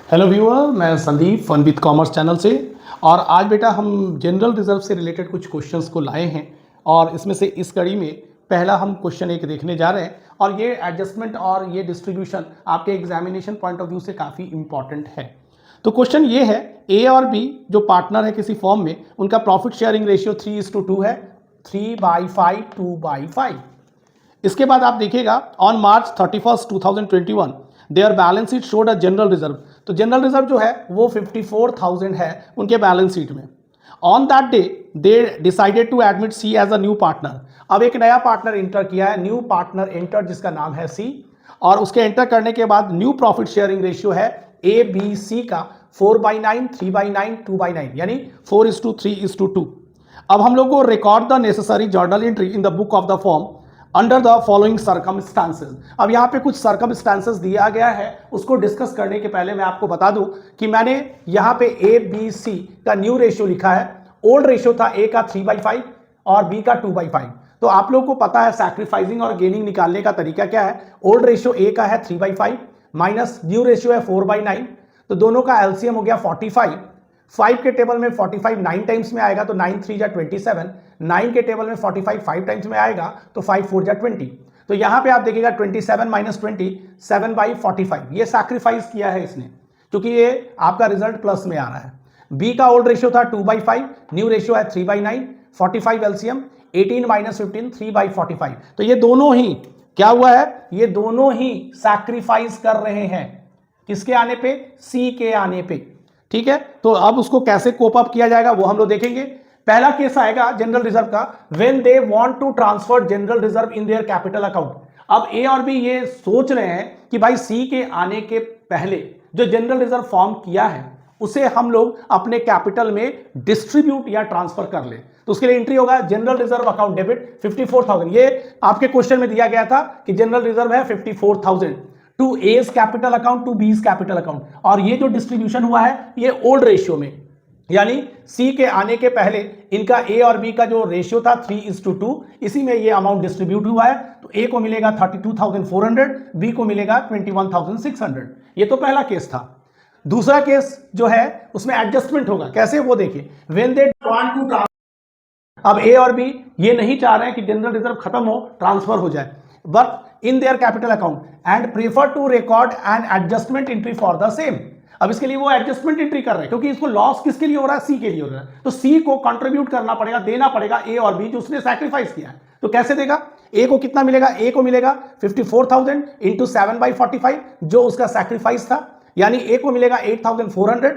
Hello viewer, मैं Sandeep fun with commerce channel से। और आज बेटा हम जनरल रिजर्व से रिलेटेड कुछ क्वेश्चंस को लाए हैं और इसमें से इस कड़ी में पहला हम क्वेश्चन एक देखने जा रहे हैं। और ये एडजस्टमेंट और ये डिस्ट्रीब्यूशन आपके एग्जामिनेशन पॉइंट ऑफ व्यू से काफ़ी इंपॉर्टेंट है। तो क्वेश्चन ये है, ए और बी जो पार्टनर है किसी फॉर्म में, उनका प्रॉफिट शेयरिंग रेशियो 3:2 है, 3/5, 2/5। इसके बाद आप देखिएगा on March 31, 2021 their balance sheet showed a general reserve. तो जनरल रिजर्व जो है वो 54,000 है उनके बैलेंस शीट में। On that day they decided to admit C as a new partner. अब एक नया पार्टनर इंटर किया है, न्यू पार्टनर एंटर, जिसका नाम है सी। और उसके एंटर करने के बाद न्यू प्रॉफिट शेयरिंग रेशियो है ए बी सी का 4/9, 3/9, 2/9, यानी 4:3:2। अब हम लोग को record the necessary journal entry in the book of the form under the following circumstances. अब यहाँ पे कुछ सर्कमस्टांसेस दिया गया है, उसको डिस्कस करने के पहले मैं आपको बता दूं कि मैंने यहाँ पे ए बी सी का न्यू रेशियो लिखा है। ओल्ड रेशियो था ए का 3/5 और बी का 2/5। तो आप लोगों को पता है सैक्रिफाइसिंग और गेनिंग निकालने का तरीका क्या है। ओल्ड रेशियो ए का है 3/5 माइनस न्यू रेशियो है 4/9, तो दोनों का एलसीएम हो गया 45। 5 के टेबल में 45 9 टाइम्स में आएगा तो 9 3 जा 27। 9 के टेबल में 45 5 टाइम्स में आएगा तो 5 4 जा 20। तो यहां पे आप देखिएगा 27 माइनस 20 7/45। ये सैक्रिफाइस किया है इसने, क्योंकि ये आपका रिजल्ट प्लस में आ रहा है। बी का ओल्ड रेशियो था 2/5, न्यू रेशियो है 3/9, 45 एलसीएम, 18 माइनस 15 3/45। तो ये दोनों ही क्या हुआ है, ये दोनों ही सैक्रिफाइस कर रहे हैं किसके आने पे, सी के आने पे। ठीक है, तो अब उसको कैसे कोप अप किया जाएगा वो हम लोग देखेंगे। पहला केस आएगा जनरल रिजर्व का, when they want to transfer general reserve in their capital account. अब ए और बी ये सोच रहे हैं कि भाई सी के आने के पहले जो जनरल रिजर्व फॉर्म किया है उसे हम लोग अपने कैपिटल में डिस्ट्रीब्यूट या ट्रांसफर कर ले। तो उसके लिए एंट्री होगा जनरल रिजर्व अकाउंट डेबिट 54,000। ये आपके क्वेश्चन में दिया गया था कि जनरल रिजर्व है 54,000 to A's capital account to B's capital account. और ये जो डिस्ट्रीब्यूशन हुआ है ये ओल्ड रेशियो में, यानी सी के आने के पहले इनका ए और बी का जो रेशियो था 3:2, इसी में ये अमाउंट डिस्ट्रीब्यूट हुआ है। तो ए को मिलेगा 32,400, बी को मिलेगा 21,600। ये तो पहला केस था। दूसरा केस जो है उसमें एडजस्टमेंट होगा, कैसे वो देखिए। व्हेन दे वांट टू, अब ए और बी ये नहीं चाह रहे हैं कि जनरल रिजर्व खत्म हो, ट्रांसफर हो जाए, but in their capital account and prefer to record an adjustment entry for the same. अब इसके लिए वो एडजस्टमेंट एंट्री कर रहे हैं, क्योंकि इसको लॉस किसके लिए हो रहा है, सी के लिए हो रहा है। तो सी को कंट्रीब्यूट करना पड़ेगा, देना पड़ेगा ए और बी जो उसने सैक्रिफाइस किया है। तो कैसे देगा, ए को कितना मिलेगा, ए को मिलेगा 54,000 इंटू 7/45 जो उसका सैक्रिफाइस था, यानी ए को मिलेगा 8,400,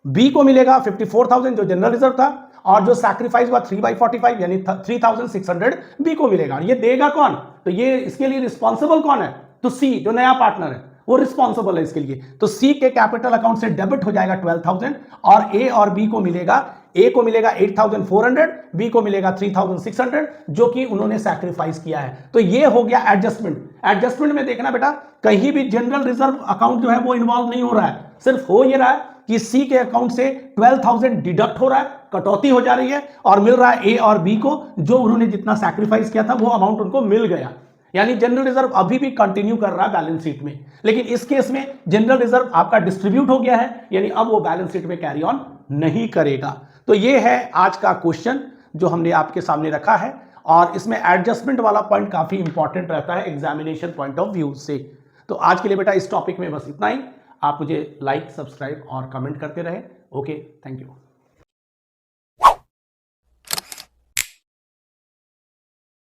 बी को मिलेगा 54,000 जो जनरल रिजर्व था, और जो सैक्रिफाइस हुआ 3/45 यानी 3,600 बी को मिलेगा। ये देगा कौन, तो ये इसके लिए रिस्पॉन्सिबल कौन है, तो सी जो नया पार्टनर है वो रिस्पॉन्सिबल है इसके लिए। तो सी के कैपिटल अकाउंट से डेबिट हो जाएगा 12,000 और ए और बी को मिलेगा, ए को मिलेगा 8,400, बी को मिलेगा 3,600 जो कि उन्होंने सैक्रिफाइस किया है। तो ये हो गया एडजस्टमेंट। एडजस्टमेंट में देखना बेटा, कहीं भी जनरल रिजर्व अकाउंट जो है वो इन्वॉल्व नहीं हो रहा है, सिर्फ हो ये रहा है कि सी के अकाउंट से 12,000 डिडक्ट हो रहा है, कटौती हो जा रही है, और मिल रहा है ए और बी को जो उन्होंने जितना सैक्रिफाइस किया था वो अमाउंट उनको मिल गया। यानी जनरल रिजर्व अभी भी कंटिन्यू कर रहा है बैलेंस शीट में, लेकिन इस केस में जनरल रिजर्व आपका डिस्ट्रीब्यूट हो गया है, यानी अब वो बैलेंस शीट में कैरी ऑन नहीं करेगा। तो ये है आज का क्वेश्चन जो हमने आपके सामने रखा है, और इसमें एडजस्टमेंट वाला पॉइंट काफी इंपॉर्टेंट रहता है एग्जामिनेशन पॉइंट ऑफ व्यू से। तो आज के लिए बेटा इस टॉपिक में बस इतना ही। आप मुझे लाइक, सब्सक्राइब और कमेंट करते रहे। Okay, thank you.